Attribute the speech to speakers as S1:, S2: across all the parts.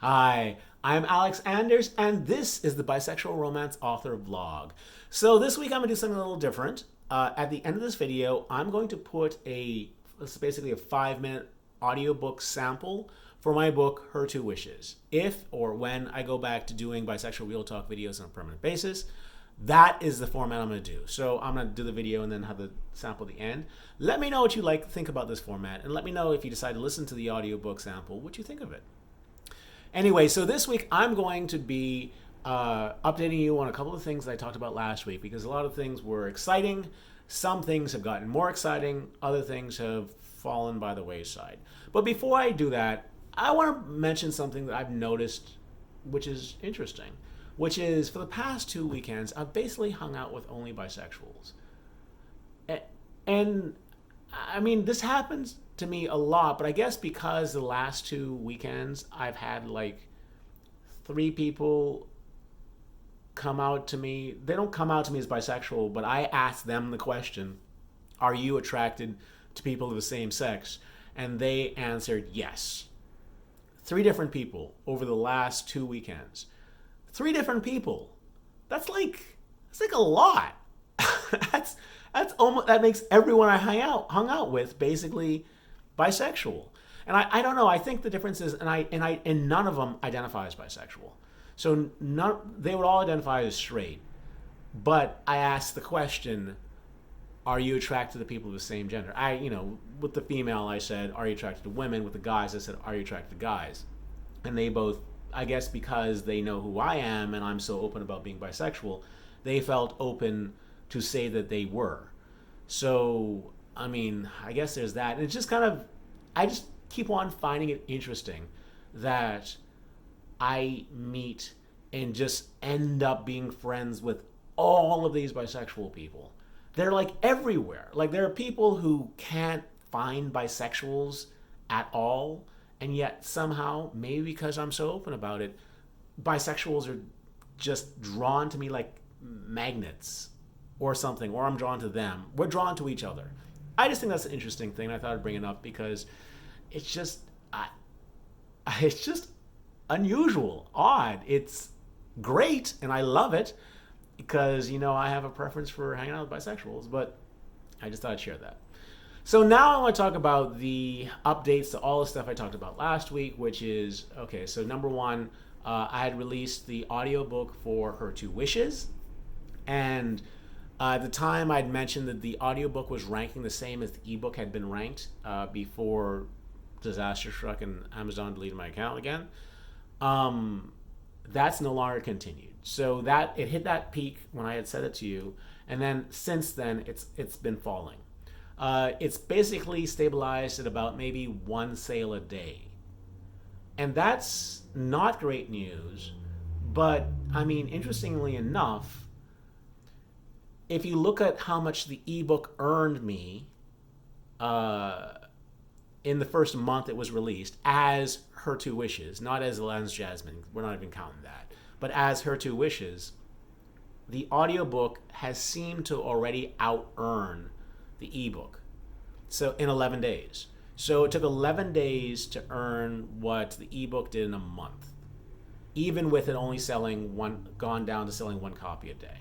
S1: Hi, I'm Alex Anders, and this is the Bisexual Romance Author Vlog. So this week I'm going to do something a little different. At the end of this video, I'm going to put it's basically a 5-minute audiobook sample for my book, Her Two Wishes. If or when I go back to doing bisexual real talk videos on a permanent basis, that is the format I'm going to do. So I'm going to do the video and then have the sample at the end. Let me know what you think about this format, and let me know if you decide to listen to the audiobook sample, what you think of it. Anyway, so this week I'm going to be updating you on a couple of things that I talked about last week, because a lot of things were exciting. Some things have gotten more exciting. Other things have fallen by the wayside. But before I do that, I want to mention something that I've noticed, which is interesting, which is for the past 2 weekends, I've basically hung out with only bisexuals. And I mean, this happens to me a lot, but I guess because the last 2 weekends I've had like 3 people come out to me. They don't come out to me as bisexual, but I ask them the question, are you attracted to people of the same sex? And they answered yes. 3 different people over the last 2 weekends. 3 different people. That's like a lot. that's almost, that makes everyone I hung out with basically bisexual. And I don't know. I think the difference is, and none of them identify as bisexual. So they would all identify as straight. But I asked the question, are you attracted to people of the same gender? With the female, I said, are you attracted to women? With the guys, I said, are you attracted to guys? And they both, I guess because they know who I am and I'm so open about being bisexual, they felt open to say that they were. So, I mean, I guess there's that. And it's just kind of, I just keep on finding it interesting that I meet and just end up being friends with all of these bisexual people. They're like everywhere. Like there are people who can't find bisexuals at all, and yet somehow, maybe because I'm so open about it, bisexuals are just drawn to me like magnets or something, or I'm drawn to them. We're drawn to each other. I just think that's an interesting thing. I thought I'd bring it up because it's just unusual, odd. It's great, and I love it because, I have a preference for hanging out with bisexuals, but I just thought I'd share that. So now I want to talk about the updates to all the stuff I talked about last week, which is, okay, so number one, I had released the audiobook for Her Two Wishes, and at the time I'd mentioned that the audiobook was ranking the same as the ebook had been ranked before disaster struck and Amazon deleted my account again. That's no longer continued. So that it hit that peak when I had said it to you, and then since then it's been falling. It's basically stabilized at about maybe 1 sale a day. And that's not great news, but I mean, interestingly enough, if you look at how much the ebook earned me in the first month it was released as Her Two Wishes, not as Lens Jasmine, we're not even counting that, but as Her Two Wishes, the audiobook has seemed to already out-earn the ebook. So in 11 days. So it took 11 days to earn what the ebook did in a month, even with it only gone down to selling 1 copy a day.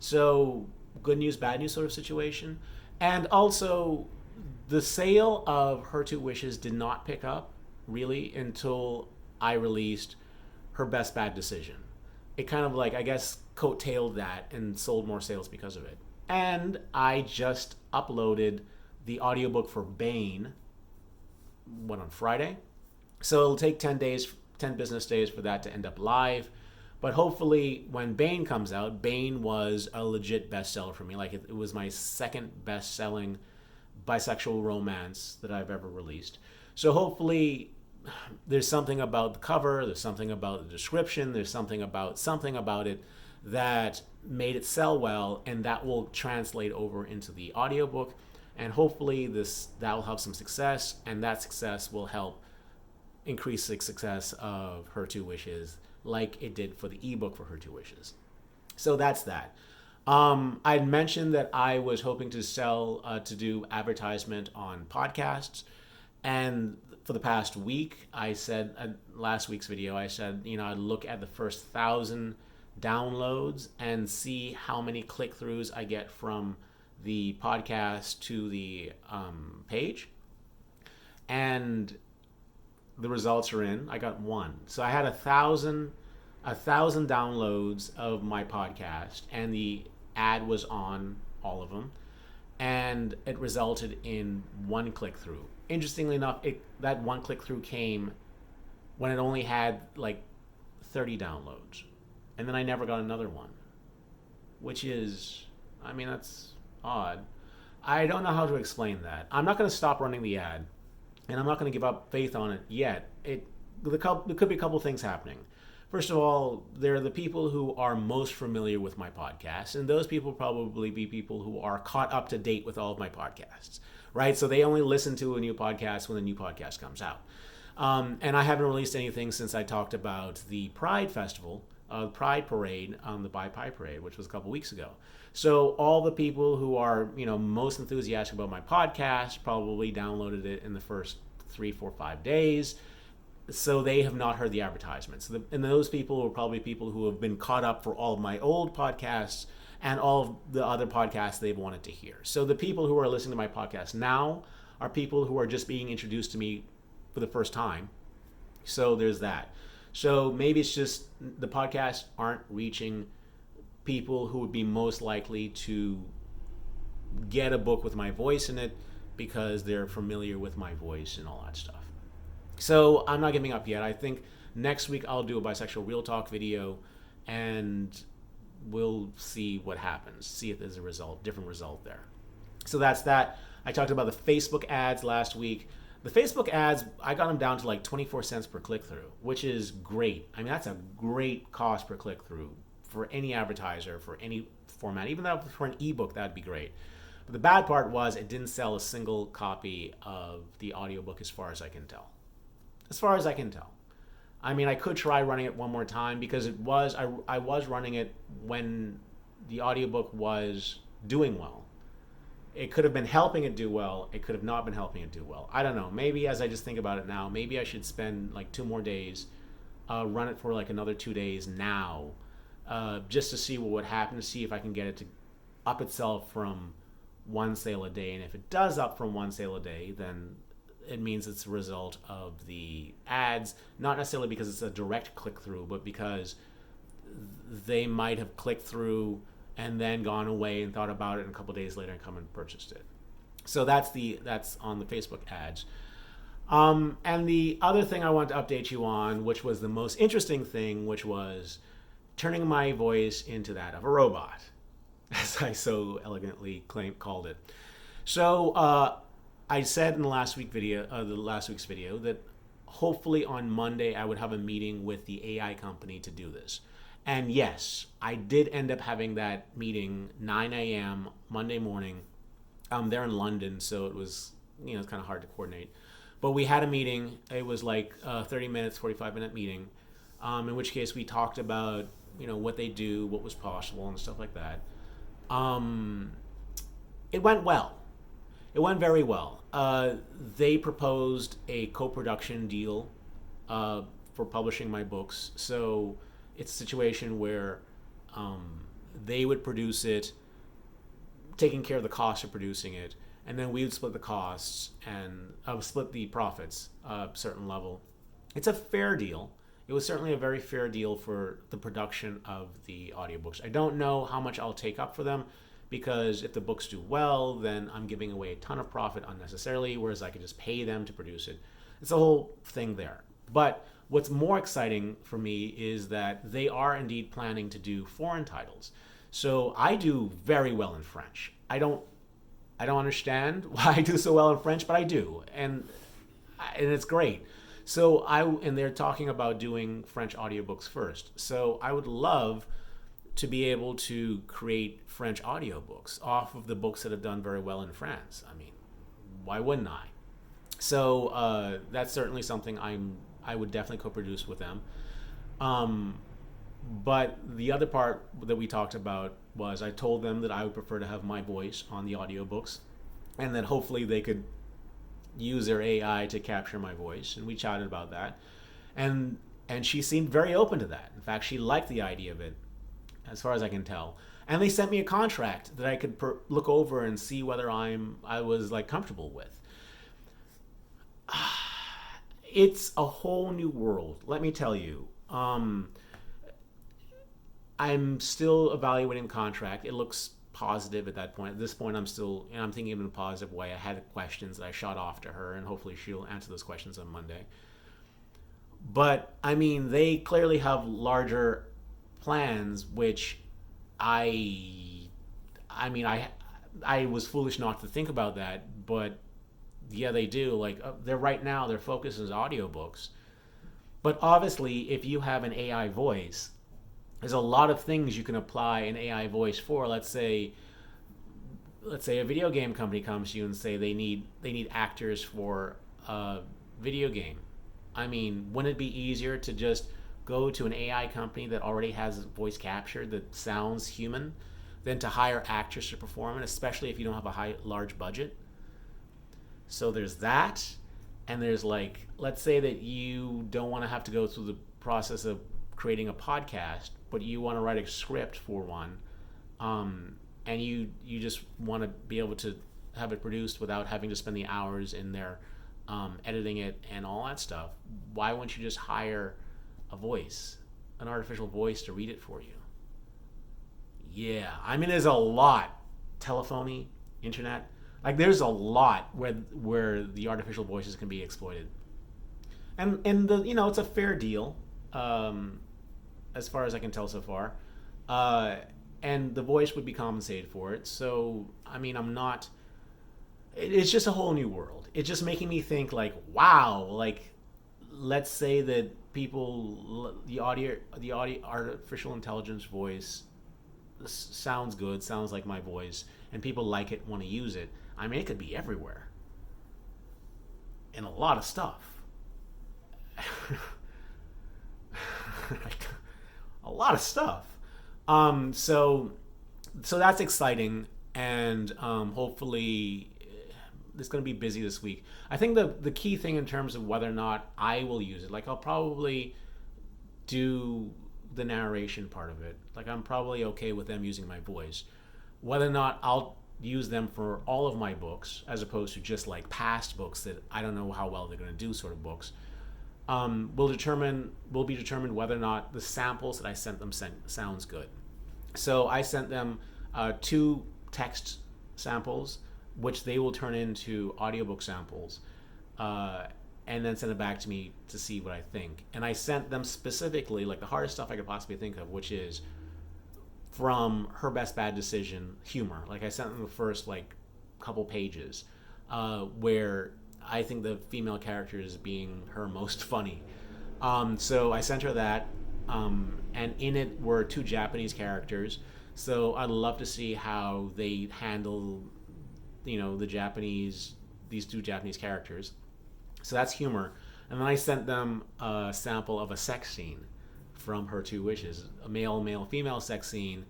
S1: So good news, bad news sort of situation. And also, the sale of Her Two Wishes did not pick up really until I released Her Best Bad Decision. It kind of like, I guess, coattailed that and sold more sales because of it. And I just uploaded the audiobook for Bane, on Friday? So it'll take 10 business days for that to end up live. But hopefully when Bane comes out, Bane was a legit bestseller for me. Like it was my second best-selling bisexual romance that I've ever released. So hopefully there's something about the cover, there's something about the description, there's something about it that made it sell well, and that will translate over into the audiobook. And hopefully that will have some success, and that success will help increase the success of Her Two Wishes like it did for the ebook for Her Two Wishes. So that's that. I'd mentioned that I was hoping to do advertisement on podcasts, And for the past week, I said, last week's video, I said, I'd look at the first 1,000 downloads and see how many click-throughs I get from the podcast to the page. And the results are in. I got one. So I had 1,000 downloads of my podcast, and the ad was on all of them, and it resulted in one click-through. Interestingly enough, that one click-through came when it only had like 30 downloads, and then I never got another one, which is, that's odd. I don't know how to explain that. I'm not going to stop running the ad, and I'm not going to give up faith on it yet. There could be a couple things happening. First of all, there are the people who are most familiar with my podcast, and those people probably be people who are caught up to date with all of my podcasts, right? So they only listen to a new podcast when a new podcast comes out. And I haven't released anything since I talked about the Pride Festival, Pride Parade, the Bi Pi Parade, which was a couple weeks ago. So all the people who are, most enthusiastic about my podcast probably downloaded it in the first 3, 4, 5 days. So they have not heard the advertisements. And those people are probably people who have been caught up for all of my old podcasts and all of the other podcasts they've wanted to hear. So the people who are listening to my podcast now are people who are just being introduced to me for the first time. So there's that. So maybe it's just the podcasts aren't reaching people who would be most likely to get a book with my voice in it because they're familiar with my voice and all that stuff. So I'm not giving up yet. I think next week I'll do a Bisexual Real Talk video, and we'll see what happens. See if there's a different result there. So that's that. I talked about the Facebook ads last week. The Facebook ads, I got them down to like 24 cents per click-through, which is great. That's a great cost per click-through for any advertiser, for any format. Even though for an ebook, that'd be great. But the bad part was it didn't sell a single copy of the audiobook as far as I can tell. As far as I can tell. I could try running it one more time because I was running it when the audiobook was doing well. It could have been helping it do well. It could have not been helping it do well. I don't know. Maybe as I just think about it now, maybe I should spend like 2 more days, run it for like another 2 days now, just to see what would happen, to see if I can get it to up itself from 1 sale a day. And if it does up from 1 sale a day, then it means it's a result of the ads, not necessarily because it's a direct click-through, but because they might have clicked through and then gone away and thought about it and a couple days later and come and purchased it. So that's on the Facebook ads. And the other thing I want to update you on, which was the most interesting thing, which was turning my voice into that of a robot, as I so elegantly called it. So I said in the last week's video, that hopefully on Monday I would have a meeting with the AI company to do this. And yes, I did end up having that meeting 9 a.m. Monday morning. They're in London, so it was, it's kind of hard to coordinate. But we had a meeting. It was like a 30 minutes, 45-minute meeting, in which case we talked about, what they do, what was possible, and stuff like that. It went well. It went very well. They proposed a co-production deal for publishing my books. So it's a situation where they would produce it, taking care of the cost of producing it, and then we would split the costs and split the profits a certain level. It's a fair deal. It was certainly a very fair deal for the production of the audiobooks. I don't know how much I'll take up for them, because if the books do well, then I'm giving away a ton of profit unnecessarily, whereas I could just pay them to produce it. It's a whole thing there. But what's more exciting for me is that they are indeed planning to do foreign titles. So I do very well in French. I don't understand why I do so well in French, but I do, and it's great. So and they're talking about doing French audiobooks first. So I would love to be able to create French audiobooks off of the books that have done very well in France. Why wouldn't I? So that's certainly something I would definitely co-produce with them. But the other part that we talked about was I told them that I would prefer to have my voice on the audiobooks, and that hopefully they could use their AI to capture my voice, and we chatted about that, and she seemed very open to that. In fact, she liked the idea of it, as far as I can tell. And they sent me a contract that I could look over and see whether I was like comfortable with. It's a whole new world, let me tell you. I'm still evaluating the contract. It looks positive at that point. At this point, I'm thinking in a positive way. I had questions that I shot off to her, and hopefully she'll answer those questions on Monday. But I mean, they clearly have larger plans, which I mean, I was foolish not to think about that, but yeah, they do. Like, they're right now, their focus is audiobooks. But obviously, if you have an AI voice, there's a lot of things you can apply an AI voice for. Let's say a video game company comes to you and say they need actors for a video game. I mean, wouldn't it be easier to just go to an AI company that already has voice capture that sounds human than to hire actors to perform it, especially if you don't have a large budget? So there's that. And there's, like, let's say that you don't want to have to go through the process of creating a podcast, but you want to write a script for one, and you just want to be able to have it produced without having to spend the hours in there editing it and all that stuff. Why wouldn't you just hire an artificial voice to read it for you? Yeah, I mean, there's a lot. Telephony, internet, like, there's a lot where the artificial voices can be exploited, and it's a fair deal, as far as I can tell so far, and the voice would be compensated for it. So I mean, it's just a whole new world. It's just making me think, like, wow, like, let's say that the artificial intelligence voice sounds good, sounds like my voice, and people like it, want to use it. I mean, it could be everywhere in a lot of stuff. A lot of stuff. So that's exciting, and hopefully it's going to be busy this week. I think the key thing in terms of whether or not I will use it, like, I'll probably do the narration part of it. Like, I'm probably okay with them using my voice. Whether or not I'll use them for all of my books, as opposed to just like past books that I don't know how well they're going to do, sort of books, will be determined whether or not the samples that I sent them sounds good. So I sent them 2 text samples, which they will turn into audiobook samples, and then send it back to me to see what I think. And I sent them specifically, like, the hardest stuff I could possibly think of, which is from Her Best Bad Decision, humor. Like, I sent them the first, like, couple pages, where I think the female character is being her most funny. So I sent her that, and in it were 2 Japanese characters. So I'd love to see how they handle, these 2 Japanese characters. So that's humor. And then I sent them a sample of a sex scene from Her Two Wishes, a male, female sex scene,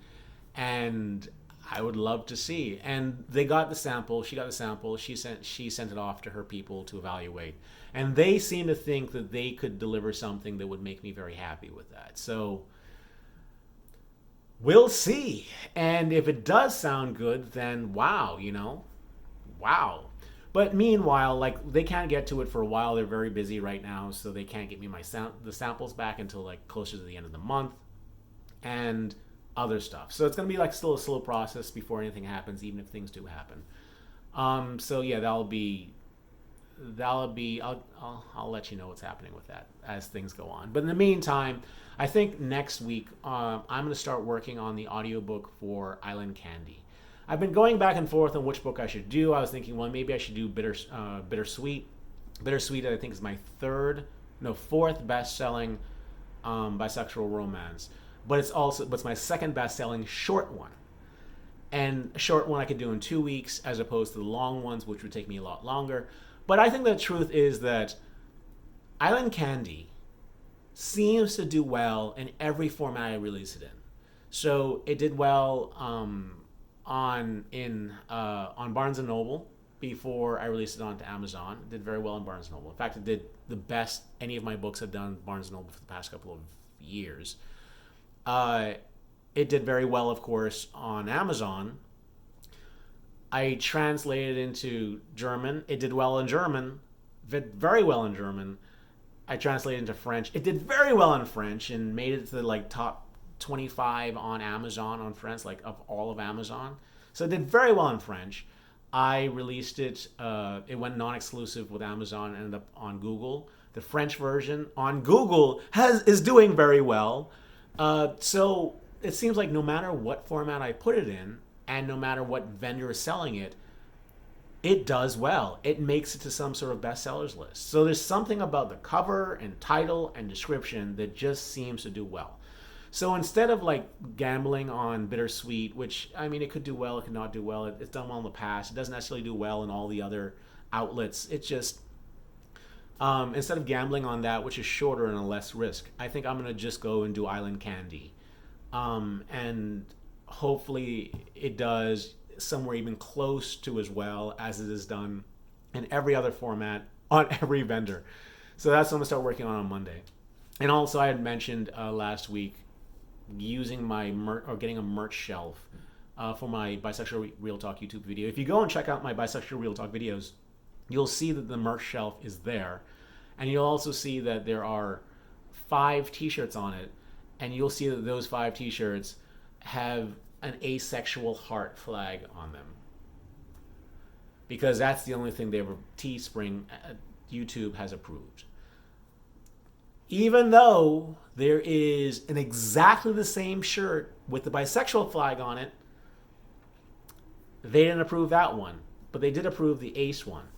S1: and I would love to see. And they got the sample. She got the sample. She sent it off to her people to evaluate, and they seem to think that they could deliver something that would make me very happy with that. So we'll see. And if it does sound good, then wow. But meanwhile, like, they can't get to it for a while. They're very busy right now, so they can't get me the samples back until, like, closer to the end of the month, and other stuff. So it's going to be, like, still a slow process before anything happens, even if things do happen. So yeah, that'll be. I'll let you know what's happening with that as things go on. But in the meantime, I think next week I'm going to start working on the audiobook for Island Candy. I've been going back and forth on which book I should do. I was thinking, well, maybe I should do Bittersweet. Bittersweet, I think, is my 4th best-selling bisexual romance. But it's my 2nd best-selling short one. And a short one I could do in 2 weeks, as opposed to the long ones, which would take me a lot longer. But I think the truth is that Island Candy seems to do well in every format I release it in. So it did well on Barnes and Noble. before I released it onto Amazon. It did very well in Barnes & Noble. In fact, it did the best any of my books have done in Barnes & Noble for the past couple of years. It did very well, of course, on Amazon. I translated it into German. It did well in German, very well in German. I translated into French. It did very well in French and made it to the like top 25 on Amazon on French, like of all of Amazon. So it did very well in French. I released it. It went non-exclusive with Amazon and ended up on Google. The French version on Google is doing very well. So it seems like no matter what format I put it in, and no matter what vendor is selling it, it does well. It makes it to some sort of bestsellers list. So there's something about the cover and title and description that just seems to do well. So instead of like gambling on Bittersweet, which, I mean, it could do well, it could not do well. It's done well in the past. It doesn't necessarily do well in all the other outlets. It's just, instead of gambling on that, which is shorter and a less risk, I think I'm going to just go and do Island Candy. And hopefully it does somewhere even close to as well as it is done in every other format on every vendor. So that's what I'm going to start working on Monday. And also I had mentioned last week using my getting a merch shelf for my Bisexual Real Talk YouTube video. If you go and check out my Bisexual Real Talk videos, you'll see that the merch shelf is there. And you'll also see that there are 5 t-shirts on it. And you'll see that those 5 t-shirts have an asexual heart flag on them. Because that's the only thing Teespring, YouTube has approved. Even though there is an exactly the same shirt with the bisexual flag on it, they didn't approve that one. But they did approve the ace one.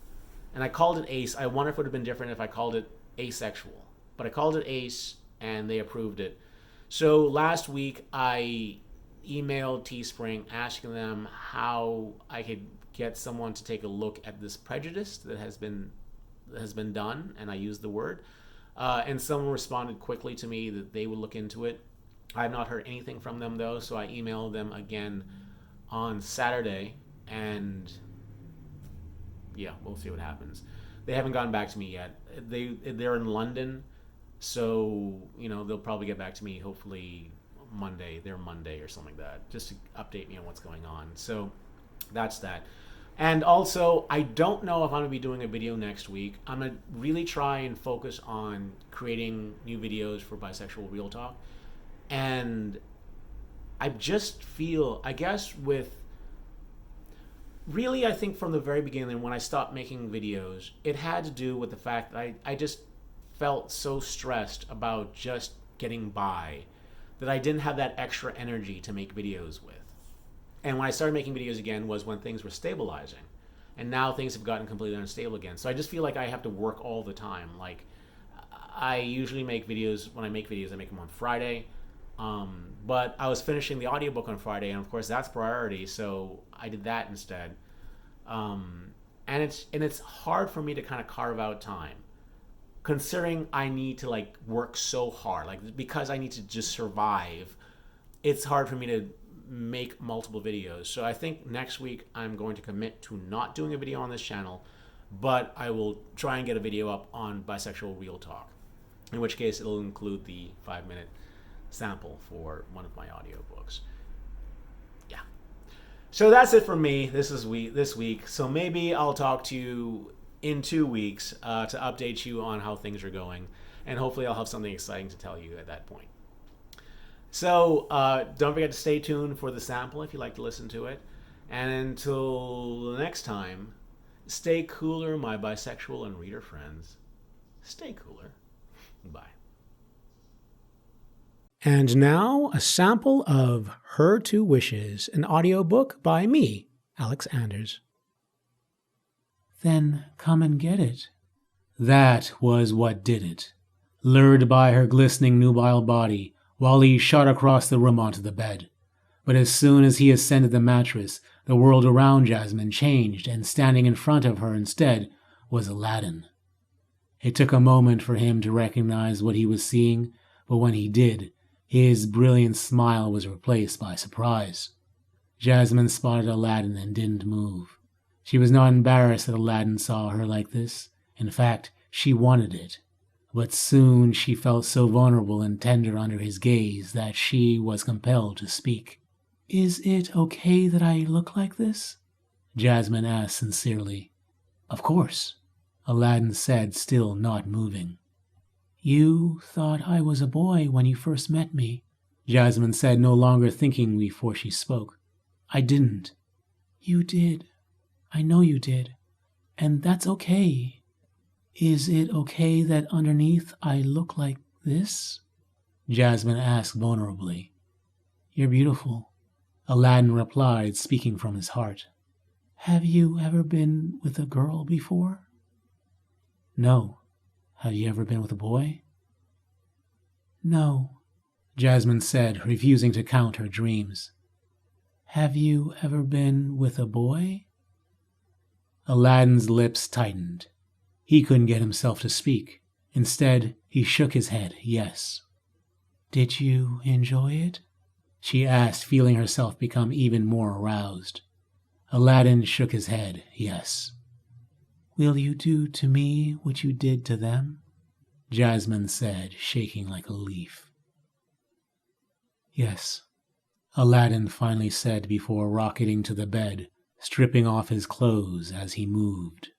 S1: And I called it ace. I wonder if it would have been different if I called it asexual. But I called it ace, and they approved it. So last week, I emailed Teespring asking them how I could get someone to take a look at this prejudice that has been done, and I used the word. And someone responded quickly to me that they would look into it. I have not heard anything from them, though, so I emailed them again on Saturday, and yeah, we'll see what happens. They haven't gotten back to me yet. They're in London, so they'll probably get back to me hopefully Monday or something like that, just to update me on what's going on. So that's that. And also, I don't know if I'm going to be doing a video next week. I'm going to really try and focus on creating new videos for Bisexual Real Talk. And I just feel, I guess I think from the very beginning when I stopped making videos, it had to do with the fact that I just felt so stressed about just getting by that I didn't have that extra energy to make videos with. And when I started making videos again was when things were stabilizing. And now things have gotten completely unstable again. So I just feel like I have to work all the time. Like, I usually make videos, when I make videos, I make them on Friday. But I was finishing the audiobook on Friday, and of course that's priority, so I did that instead. And it's hard for me to kind of carve out time, considering I need to work so hard, because I need to just survive. It's hard for me to make multiple videos. So I think next week I'm going to commit to not doing a video on this channel, but I will try and get a video up on Bisexual Real Talk, in which case it'll include the 5-minute sample for one of my audiobooks. Yeah. So that's it from me this week. So maybe I'll talk to you in 2 weeks to update you on how things are going, and hopefully I'll have something exciting to tell you at that point. So don't forget to stay tuned for the sample if you'd like to listen to it. And until next time, stay cooler, my bisexual and reader friends. Stay cooler. Bye. And now, a sample of Her Two Wishes, an audiobook by me, Alex Anders. Then come and get it. That was what did it. Lured by her glistening nubile body, Wally shot across the room onto the bed. But as soon as he ascended the mattress, the world around Jasmine changed, and standing in front of her instead was Aladdin. It took a moment for him to recognize what he was seeing, but when he did, his brilliant smile was replaced by surprise. Jasmine spotted Aladdin and didn't move. She was not embarrassed that Aladdin saw her like this. In fact, she wanted it. But soon she felt so vulnerable and tender under his gaze that she was compelled to speak. "Is it okay that I look like this?" Jasmine asked sincerely. "Of course," Aladdin said, still not moving. "You thought I was a boy when you first met me," Jasmine said, no longer thinking before she spoke. "I didn't." "You did. I know you did. And that's okay. Is it okay that underneath I look like this?" Jasmine asked vulnerably. "You're beautiful," Aladdin replied, speaking from his heart. "Have you ever been with a girl before?" "No. Have you ever been with a boy?" "No," Jasmine said, refusing to count her dreams. "Have you ever been with a boy?" Aladdin's lips tightened. He couldn't get himself to speak. Instead, he shook his head, yes. "Did you enjoy it?" she asked, feeling herself become even more aroused. Aladdin shook his head, yes. "Will you do to me what you did to them?" Jasmine said, shaking like a leaf. "Yes," Aladdin finally said before rocketing to the bed, stripping off his clothes as he moved.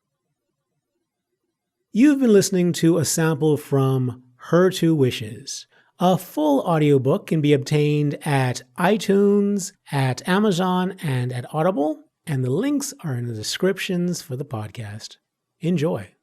S1: You've been listening to a sample from Her Two Wishes. A full audiobook can be obtained at iTunes, at Amazon, and at Audible, and the links are in the descriptions for the podcast. Enjoy.